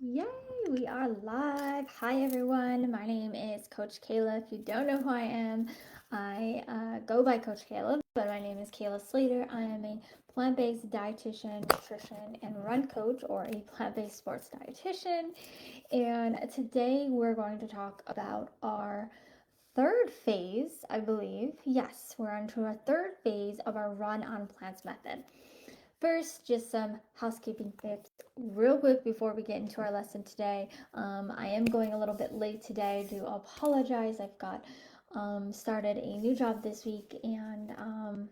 Yay, we are live. Hi, everyone. My name is Coach Kayla. If you don't know who I am, I go by Coach Kayla, but my name is Kayla Slater. I am a plant based dietitian, nutrition, and run coach, or a plant based sports dietitian. And today we're going to talk about our third phase, I believe. Yes, we're on to our third phase of our Run on Plants method. First, just some housekeeping tips real quick before we get into our lesson today. I am going a little bit late today. I do apologize. I've got started a new job this week and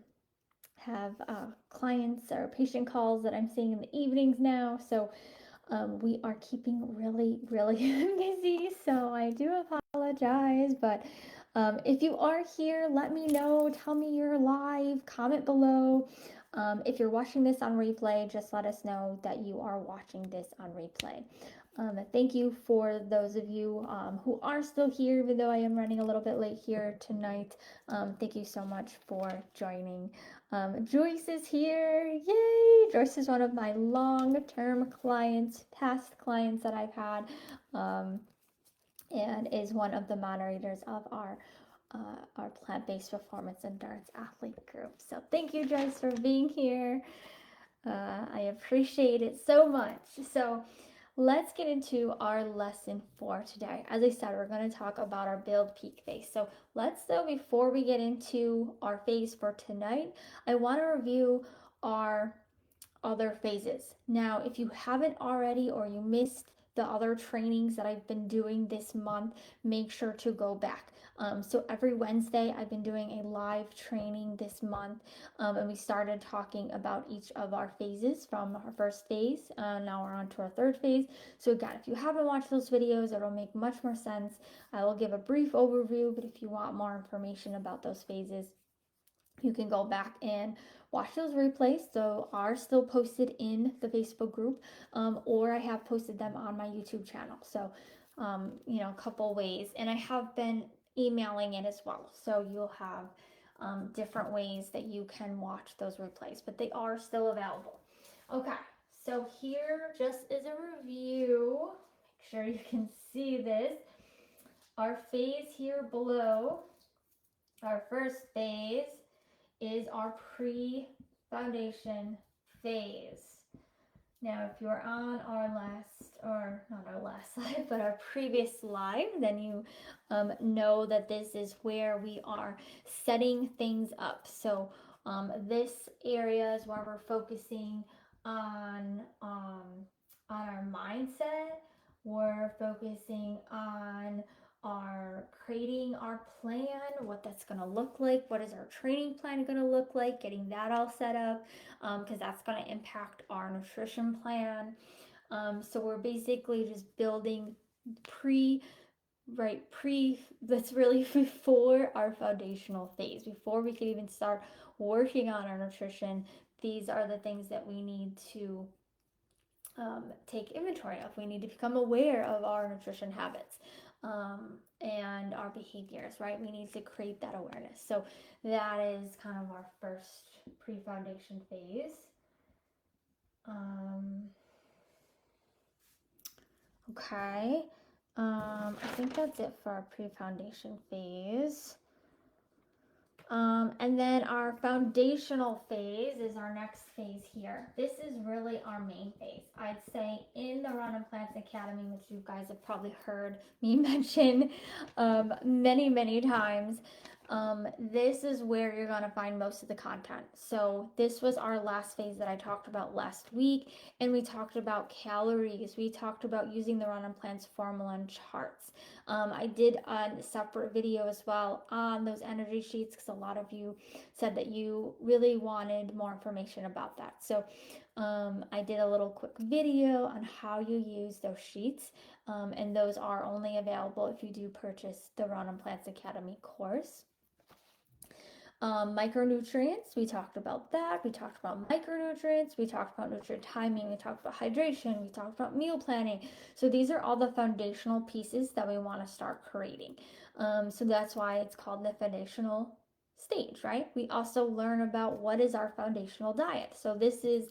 have clients or patient calls that I'm seeing in the evenings now. So we are keeping really, really busy. So I do apologize. But if you are here, let me know. Tell me you're live. Comment below. If you're watching this on replay, just let us know that you are watching this on replay. Thank you for those of you who are still here, even though I am running a little bit late here tonight. Thank you so much for joining. Joyce is here. Yay! Joyce is one of my long-term clients, past clients that I've had, and is one of the moderators of our plant-based performance endurance athlete group. So thank you, Joyce, for being here. I appreciate it so much. So let's get into our lesson for today. As I said, we're going to talk about our build peak phase. So though, before we get into our phase for tonight, I want to review our other phases. Now, if you haven't already or you missed the other trainings that I've been doing this month, make sure to go back. So every Wednesday, I've been doing a live training this month, and we started talking about each of our phases from our first phase. Now we're on to our third phase. So again, if you haven't watched those videos, it'll make much more sense. I will give a brief overview, but if you want more information about those phases, you can go back and watch those replays. So are still posted in the Facebook group, or I have posted them on my YouTube channel. So, a couple ways, and I have been emailing it as well. So you'll have different ways that you can watch those replays, but they are still available. Okay, so here just is a review. Make sure you can see this. Our phase here below, our first phase is our pre-foundation phase. Now, if you're on our last, or not our last live, but our previous live, then you know that this is where we are setting things up. So this area is where we're focusing on our mindset. We're focusing on our creating our plan, what that's going to look like, what is our training plan going to look like, getting that all set up, because that's going to impact our nutrition plan. So we're basically just building that's really before our foundational phase, before we can even start working on our nutrition. These are the things that we need to take inventory of. We need to become aware of our nutrition habits and our behaviors, right? We need to create that awareness. So that is kind of our first pre-foundation phase. Okay. I think that's it for our pre-foundation phase. And then our foundational phase is our next phase here. This is really our main phase. I'd say in the Run on Plants Academy, which you guys have probably heard me mention many, many times, this is where you're going to find most of the content. So this was our last phase that I talked about last week, and we talked about calories. We talked about using the Run on Plants formula and charts. I did a separate video as well on those energy sheets because a lot of you said that you really wanted more information about that. So I did a little quick video on how you use those sheets, and those are only available if you do purchase the Run on Plants Academy course. Micronutrients, we talked about that. We talked about micronutrients. We talked about nutrient timing. We talked about hydration. We talked about meal planning. So these are all the foundational pieces that we want to start creating. So that's why it's called the foundational stage, right? We also learn about what is our foundational diet. So this is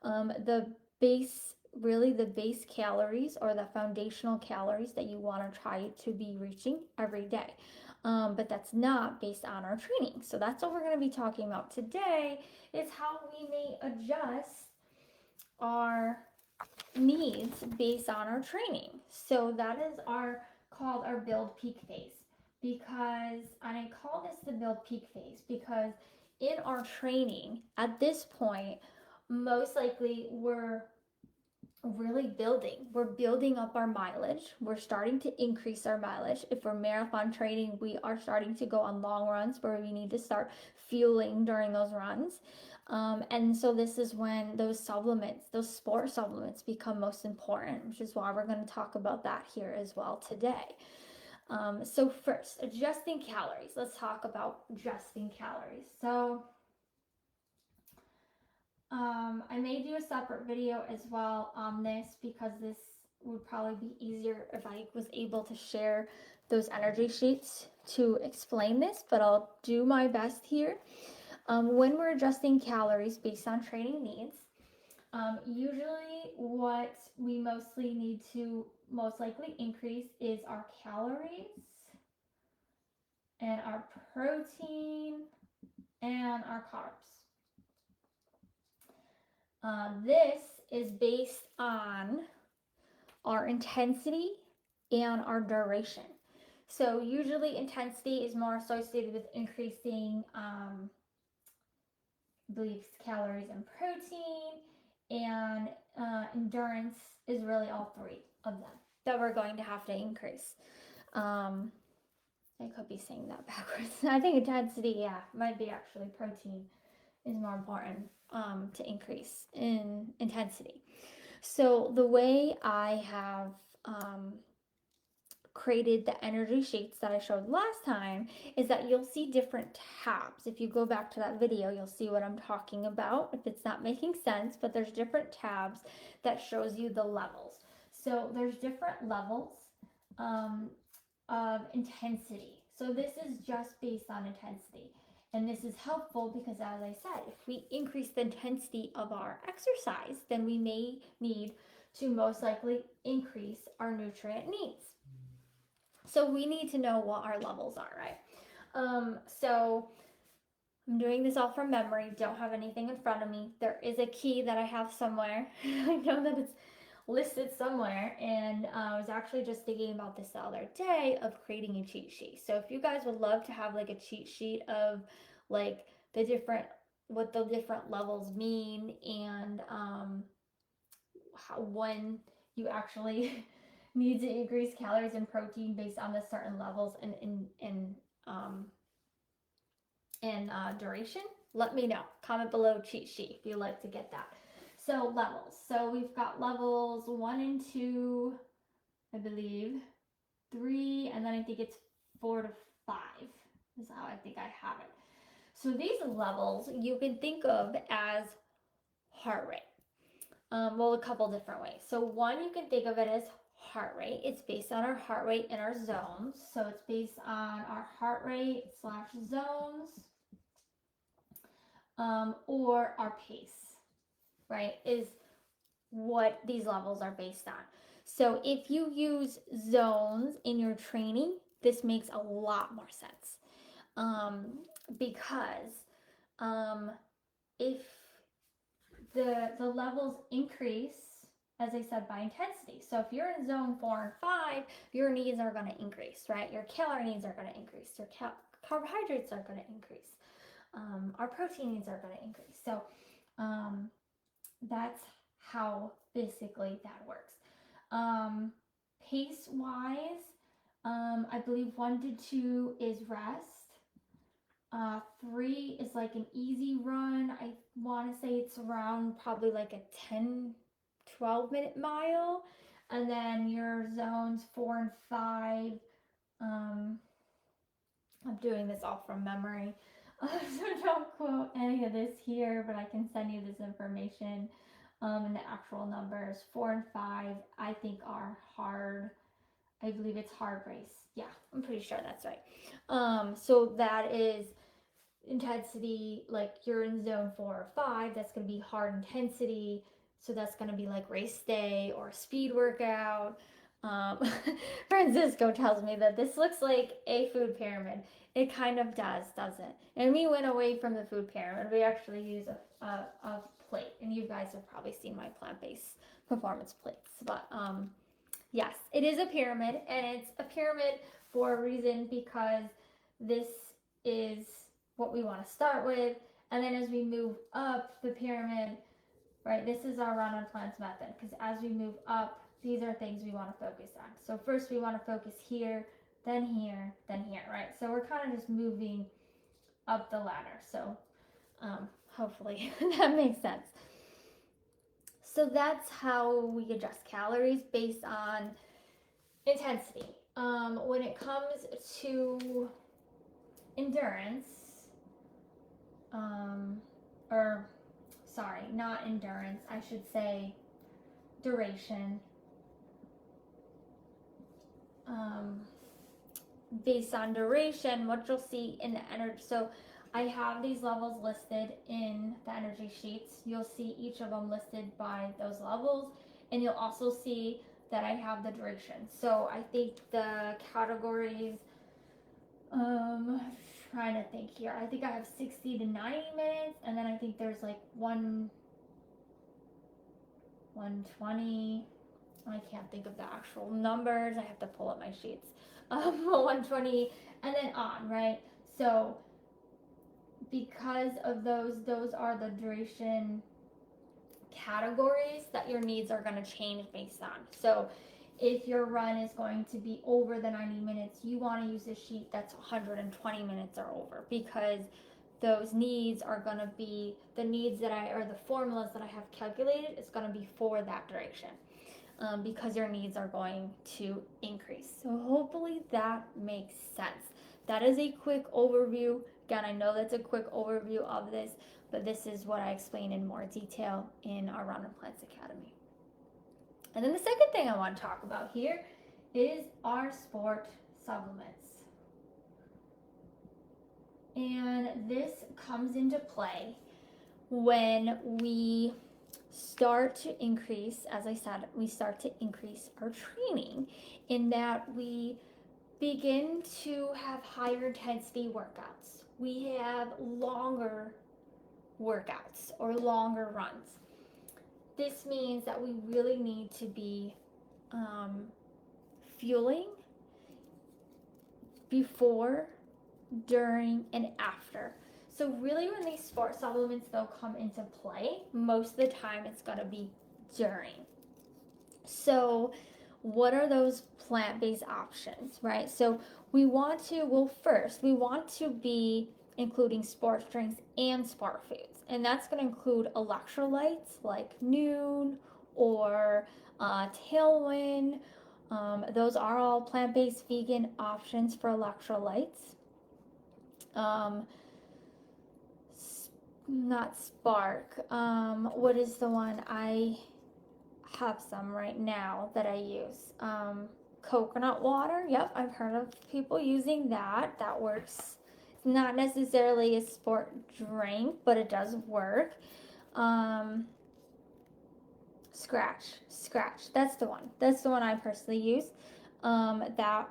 the base really the base calories or the foundational calories that you want to try to be reaching every day. But that's not based on our training. So that's what we're going to be talking about today, is how we may adjust our needs based on our training. So that is called our build peak phase, because, and I call this the build peak phase because in our training at this point, most likely we're really we're building up our mileage. We're starting to increase our mileage. If we're marathon training, we are starting to go on long runs where we need to start fueling during those runs. And so this is when those supplements, those sport supplements, become most important, which is why we're going to talk about that here as well today. So first, adjusting calories. Let's talk about adjusting calories. So I may do a separate video as well on this, because this would probably be easier if I was able to share those energy sheets to explain this, but I'll do my best here. When we're adjusting calories based on training needs, usually what we mostly need to most likely increase is our calories and our protein and our carbs. This is based on our intensity and our duration. So usually intensity is more associated with increasing, I believe, calories and protein, and endurance is really all three of them that we're going to have to increase. I could be saying that backwards. I think intensity, yeah, might be actually protein is more important to increase in intensity. So the way I have created the energy sheets that I showed last time is that you'll see different tabs. If you go back to that video, you'll see what I'm talking about if it's not making sense, but there's different tabs that shows you the levels. So there's different levels of intensity. So this is just based on intensity. And this is helpful because, as I said, if we increase the intensity of our exercise, then we may need to most likely increase our nutrient needs. So we need to know what our levels are, right? So I'm doing this all from memory. Don't have anything in front of me. There is a key that I have somewhere. I know that it's listed somewhere, and I was actually just thinking about this the other day of creating a cheat sheet. So if you guys would love to have like a cheat sheet of like what the different levels mean, and when you actually need to increase calories and protein based on the certain levels and duration, let me know. Comment below cheat sheet if you'd like to get that. So levels. So we've got levels 1 and 2, I believe, 3, and then I think it's 4 to 5 is how I think I have it. So these levels you can think of as heart rate. Well, a couple different ways. So one, you can think of it as heart rate. It's based on our heart rate in our zones. So it's based on our heart rate / zones, or our pace, right, is what these levels are based on. So if you use zones in your training, this makes a lot more sense, because if the levels increase, as I said, by intensity. So if you're in zone 4 and 5, your needs are going to increase, right? Your calorie needs are going to increase. Your carbohydrates are going to increase. Our protein needs are going to increase. So that's how basically that works. Pace wise, I believe 1 to 2 is rest. 3 is like an easy run. I want to say it's around probably like a 10-12 minute mile. And then your zones 4 and 5, I'm doing this all from memory. So don't quote any of this here, but I can send you this information, and the actual numbers. 4 and 5, I think, are hard. I believe it's hard race. Yeah, I'm pretty sure that's right. So that is intensity, like you're in zone 4 or 5, that's going to be hard intensity. So that's going to be like race day or speed workout. Um, Francisco tells me that this looks like a food pyramid. It kind of does, doesn't it? And we went away from the food pyramid. We actually use a plate. And you guys have probably seen my plant-based performance plates. But yes, it is a pyramid. And it's a pyramid for a reason, because this is what we want to start with. And then as we move up the pyramid, right, this is our run on plants method, because as we move up, these are things we want to focus on. So first we want to focus here, then here, then here, right? So we're kind of just moving up the ladder. So hopefully that makes sense. So that's how we adjust calories based on intensity. When it comes to endurance, or sorry, not endurance, I should say duration. Based on duration, what you'll see in the energy, so I have these levels listed in the energy sheets. You'll see each of them listed by those levels, and you'll also see that I have the duration. So I think the categories, trying to think here, I think I have 60 to 90 minutes, and then I think there's like 120. I can't think of the actual numbers. I have to pull up my sheets. 120 and then on, right? So because of those are the duration categories that your needs are going to change based on. So if your run is going to be over the 90 minutes, you want to use a sheet that's 120 minutes or over, because those needs are going to be the needs that the formulas that I have calculated is going to be for that duration. Because your needs are going to increase. So hopefully that makes sense. That is a quick overview. Again, I know that's a quick overview of this, but this is what I explain in more detail in our Run on Plants Academy. And then the second thing I want to talk about here is our sport supplements. And this comes into play when we start to increase, as I said, we start to increase our training, in that we begin to have higher intensity workouts. We have longer workouts or longer runs. This means that we really need to be fueling before, during, and after. So really, when these sport supplements though come into play, most of the time it's going to be during. So what are those plant-based options, right? So we want to be including sports drinks and sport foods. And that's going to include electrolytes like Noon or Tailwind. Those are all plant-based vegan options for electrolytes. Not Spark. What is the one? I have some right now that I use. Coconut water. Yep, I've heard of people using that. That works. It's not necessarily a sport drink, but it does work. Scratch. That's the one. That's the one I personally use. I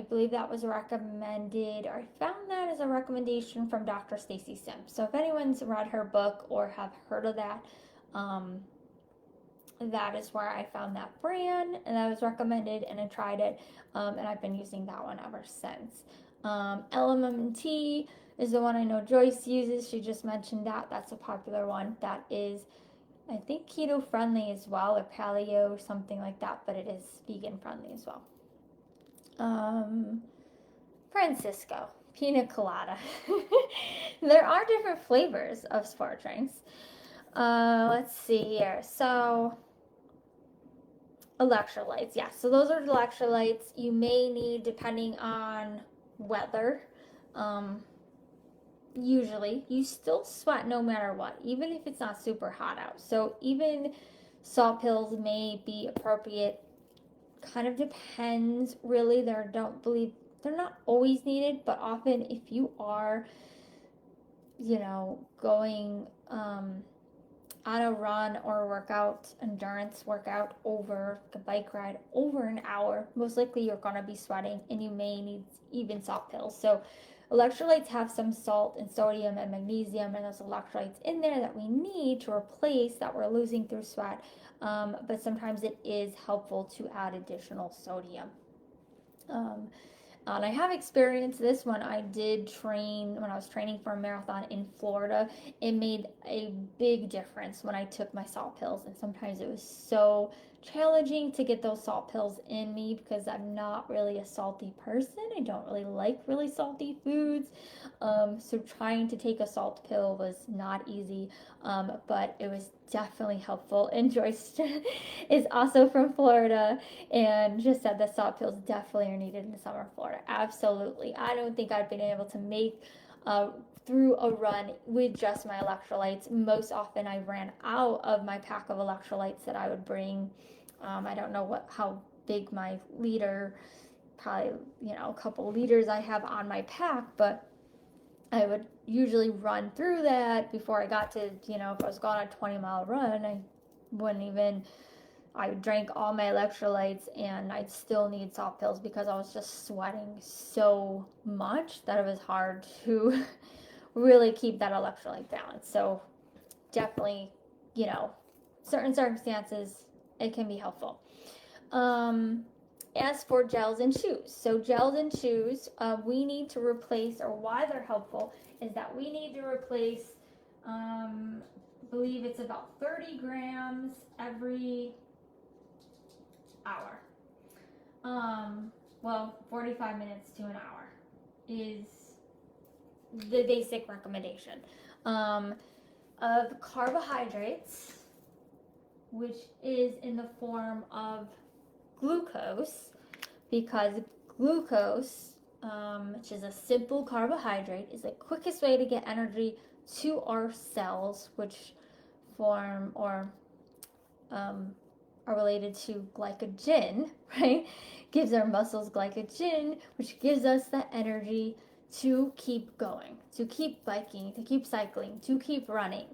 believe that was recommended, or I found that as a recommendation from Dr. Stacy Sims. So if anyone's read her book or have heard of that, that is where I found that brand, and that was recommended, and I tried it, and I've been using that one ever since. LMNT is the one I know Joyce uses. She just mentioned that. That's a popular one. That is, I think, keto friendly as well, or paleo or something like that, but it is vegan friendly as well. Francisco, pina colada. There are different flavors of sport drinks. Let's see here. So electrolytes, yeah. So those are electrolytes you may need depending on weather. Usually you still sweat no matter what, even if it's not super hot out. So even salt pills may be appropriate. Kind of depends, really. They're not always needed, but often if you are, going on a run or a workout, endurance workout, over a bike ride over an hour, most likely you're going to be sweating and you may need even salt pills. So electrolytes have some salt and sodium and magnesium and those electrolytes in there that we need to replace that we're losing through sweat. But sometimes it is helpful to add additional sodium. And I have experienced this when I did train, when I was training for a marathon in Florida. It made a big difference when I took my salt pills. And sometimes it was so challenging to get those salt pills in me because I'm not really a salty person. I don't really like really salty foods. So trying to take a salt pill was not easy, but it was definitely helpful. And Joyce is also from Florida and just said that salt pills definitely are needed in the summer of Florida. Absolutely. I don't think I've been able to make through a run with just my electrolytes. Most often I ran out of my pack of electrolytes that I would bring. I don't know how big my liter, probably, a couple liters I have on my pack, but I would usually run through that before I got to, if I was going on a 20-mile run, I drank all my electrolytes and I'd still need salt pills because I was just sweating so much that it was hard to really keep that electrolyte balance. So definitely, certain circumstances, it can be helpful. As for gels and chews, so gels and chews, we need to replace, or why they're helpful is that we need to replace, I believe it's about 30 grams every hour. 45 minutes to an hour is the basic recommendation of carbohydrates, which is in the form of glucose, because glucose, which is a simple carbohydrate, is the quickest way to get energy to our cells, which form or are related to glycogen, right? Gives our muscles glycogen, which gives us the energy to keep going, to keep biking, to keep cycling, to keep running.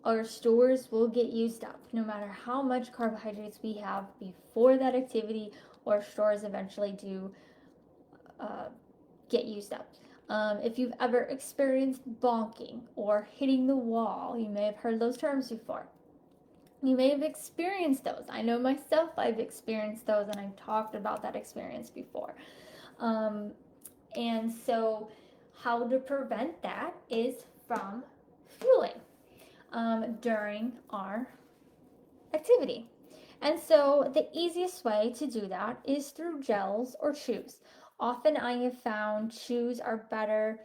Our stores will get used up no matter how much carbohydrates we have before that activity, or stores eventually do get used up. If you've ever experienced bonking or hitting the wall, you may have heard those terms before. You may have experienced those. I know myself, I've experienced those, and I've talked about that experience before. And so how to prevent that is from fueling during our activity. And so the easiest way to do that is through gels or chews. Often I have found chews are better,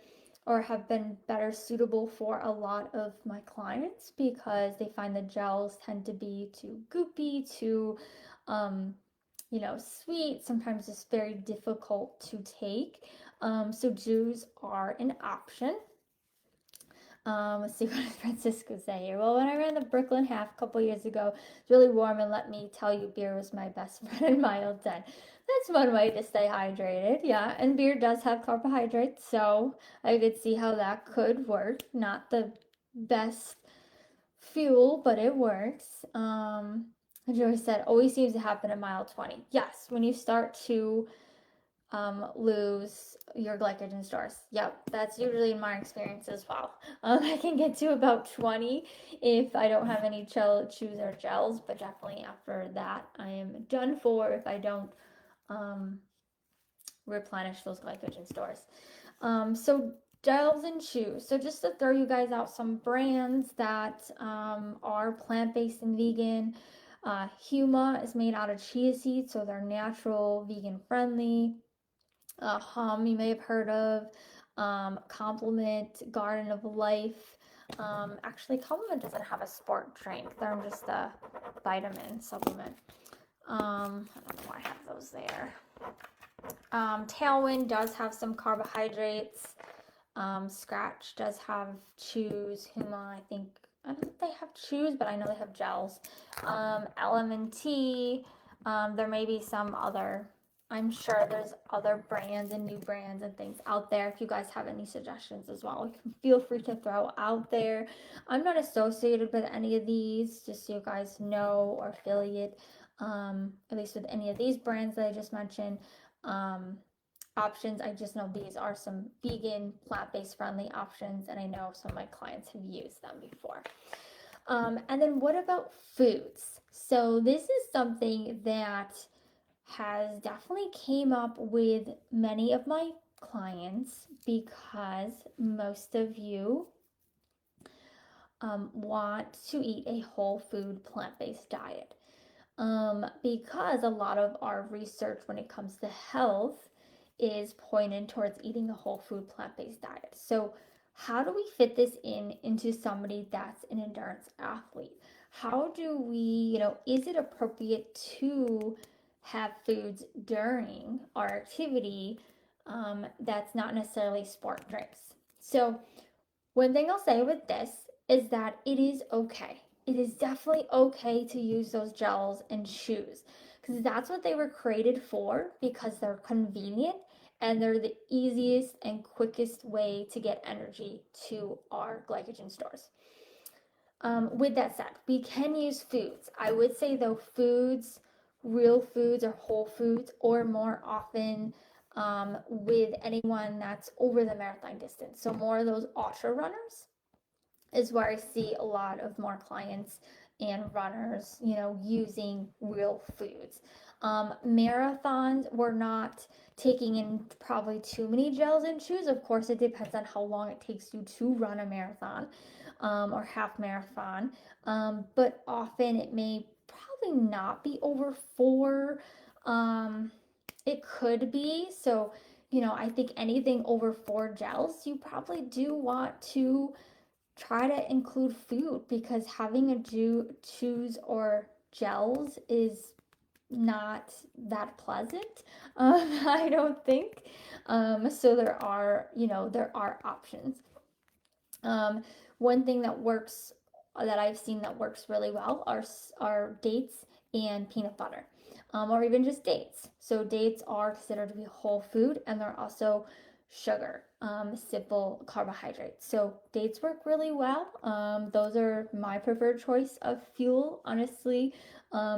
or have been better suitable for a lot of my clients, because they find the gels tend to be too goopy, too sweet. Sometimes it's very difficult to take. So chews are an option. Let's see, what does Francisco say here? Well, when I ran the Brooklyn Half a couple years ago, it was really warm, and let me tell you, beer was my best friend in mile 10. That's one way to stay hydrated, yeah. And beer does have carbohydrates, so I could see how that could work. Not the best fuel, but it works. Joey said, always seems to happen at mile 20. Yes, when you start to lose your glycogen stores. Yep, that's usually my experience as well. I can get to about 20 if I don't have any chews or gels, but definitely after that, I am done for if I don't replenish those glycogen stores. So gels and chews. So just to throw you guys out some brands that are plant-based and vegan. Huma is made out of chia seeds, so they're natural, vegan friendly. You may have heard of Complement, Garden of Life. Actually, Complement doesn't have a sport drink. They're just a vitamin supplement. I don't know why I have those there. Tailwind does have some carbohydrates. Scratch does have chews. Huma, I don't think they have chews, but I know they have gels. LMNT. There may be some other I'm sure there's other brands and new brands and things out there. If you guys have any suggestions as well, you can feel free to throw out there. I'm not associated with any of these, just so you guys know, or affiliate, at least with any of these brands that I just mentioned. Um, Options, I just know these are some vegan, plant-based friendly options, and I know some of my clients have used them before. And then what about foods? So this is something that has definitely came up with many of my clients because most of you want to eat a whole food plant-based diet. Because a lot of our research when it comes to health is pointed towards eating a whole food plant-based diet. So how do we fit this into somebody that's an endurance athlete? How do we, is it appropriate to have foods during our activity that's not necessarily sport drinks? So one thing I'll say with this is that it is okay. It is definitely okay to use those gels and chews because that's what they were created for because they're convenient and they're the easiest and quickest way to get energy to our glycogen stores. With that said, we can use foods. I would say though, foods, real foods or whole foods, or more often with anyone that's over the marathon distance. So more of those ultra runners is where I see a lot of more clients and runners, using real foods. Marathons, we're not taking in probably too many gels and chews. Of course, it depends on how long it takes you to run a marathon or half marathon. But often it may probably not be over 4. It could be. So, I think anything over 4 gels, you probably do want to try to include food because having a chews or gels is not that pleasant. I don't think. So there are options. Um, One thing that I've seen that works really well are dates and peanut butter, or even just dates. So dates are considered to be whole food, and they're also sugar, simple carbohydrates. So dates work really well. Those are my preferred choice of fuel, honestly,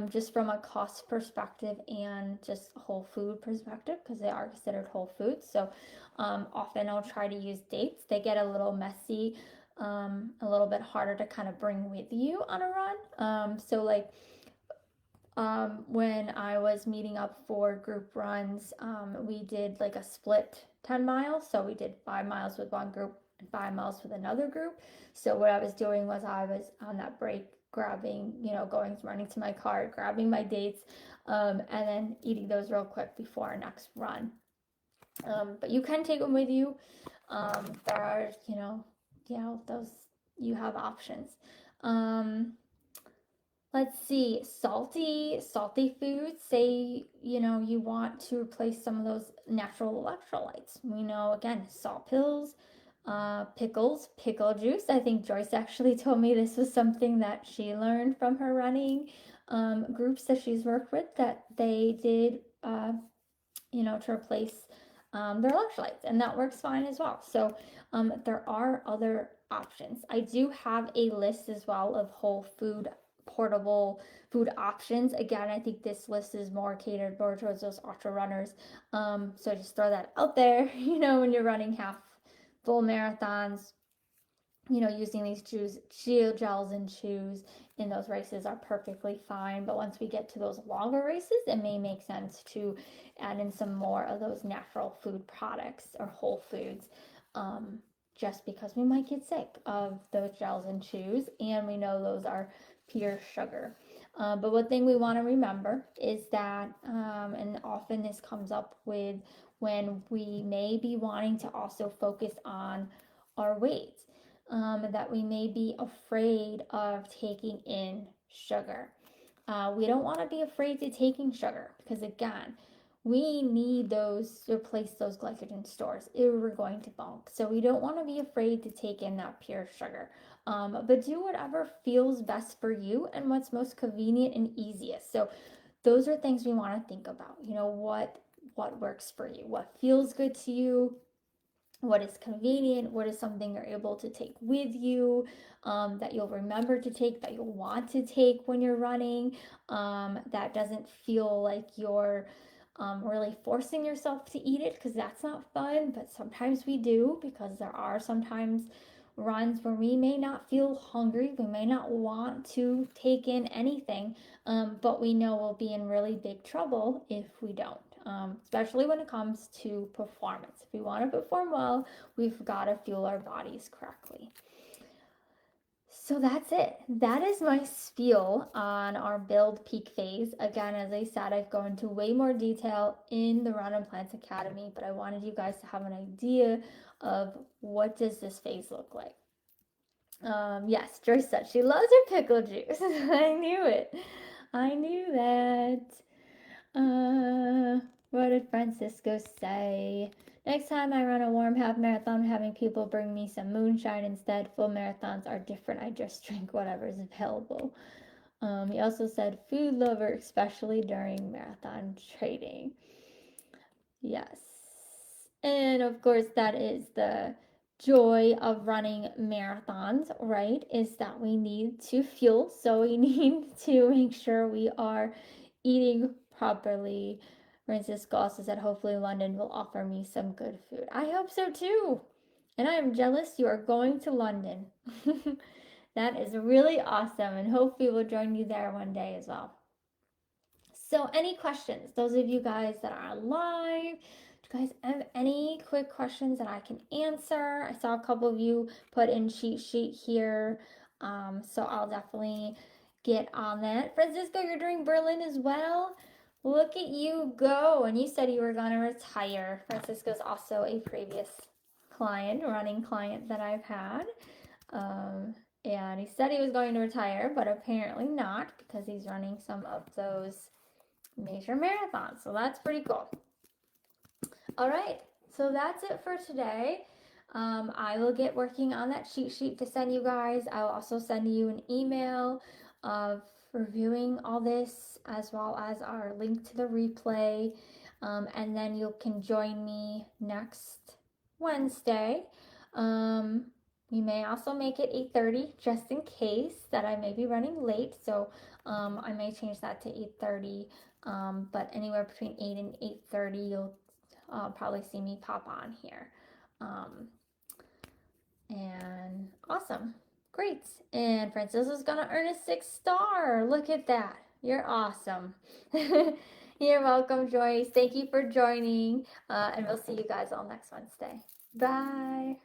just from a cost perspective and just whole food perspective, because they are considered whole foods. So often I'll try to use dates. They get a little messy, a little bit harder to kind of bring with you on a run. So like when I was meeting up for group runs, we did like a split 10 miles. So we did 5 miles with one group and 5 miles with another group. So what I was doing was I was on that break grabbing, going running to my car, grabbing my dates, and then eating those real quick before our next run. But you can take them with you. There are, those, you have options. Let's see, salty foods. Say, you want to replace some of those natural electrolytes. We know, again, salt pills, pickles, pickle juice. I think Joyce actually told me this was something that she learned from her running groups that she's worked with, that they did, to replace their electrolytes, and that works fine as well. So there are other options. I do have a list as well of whole food portable food options. Again, I think this list is more catered more towards those ultra runners. So just throw that out there, when you're running half full marathons, using these gels and chews in those races are perfectly fine. But once we get to those longer races, it may make sense to add in some more of those natural food products or whole foods, just because we might get sick of those gels and chews, and we know those are pure sugar. But one thing we want to remember is that, and often this comes up with when we may be wanting to also focus on our weight, that we may be afraid of taking in sugar. We don't want to be afraid to taking sugar because, again, we need those to replace those glycogen stores if we're going to bulk. So we don't want to be afraid to take in that pure sugar. But do whatever feels best for you and what's most convenient and easiest. So those are things we want to think about. What what works for you, what feels good to you, what is convenient, what is something you're able to take with you, that you'll remember to take, that you'll want to take when you're running, that doesn't feel like you're really forcing yourself to eat it, because that's not fun. But sometimes we do, because there are sometimes runs where we may not feel hungry, we may not want to take in anything, but we know we'll be in really big trouble if we don't. Especially when it comes to performance. If we want to perform well, we've got to fuel our bodies correctly. So that's it. That is my spiel on our build peak phase. Again, as I said, I've gone into way more detail in the Run and Plants Academy, but I wanted you guys to have an idea of what does this phase look like. Yes, Joyce said she loves her pickle juice. I knew it. I knew that. What did Francisco say? Next time I run a warm half marathon, having people bring me some moonshine instead. Full marathons are different. I just drink whatever's available. He also said food lover, especially during marathon training. Yes. And of course, that is the joy of running marathons, right? Is that we need to fuel. So we need to make sure we are eating properly. Francisco also said, hopefully London will offer me some good food. I hope so too. And I am jealous you are going to London. That is really awesome. And hopefully we'll join you there one day as well. So any questions? Those of you guys that are live, do you guys have any quick questions that I can answer? I saw a couple of you put in cheat sheet here. So I'll definitely get on that. Francisco, you're doing Berlin as well? Look at you go. And you said you were going to retire. Francisco's also a previous client, running client that I've had. And he said he was going to retire, but apparently not, because he's running some of those major marathons. So that's pretty cool. All right, so that's it for today. I will get working on that cheat sheet to send you guys. I'll also send you an email of reviewing all this, as well as our link to the replay. And then you can join me next Wednesday. We may also make it 8:30 just in case that I may be running late. So I may change that to 8:30. But anywhere between 8 and 8:30, you'll probably see me pop on here. And awesome. Great. And Francisco's gonna earn a 6-star. Look at that. You're awesome. You're welcome, Joyce. Thank you for joining. And we'll see you guys all next Wednesday. Bye.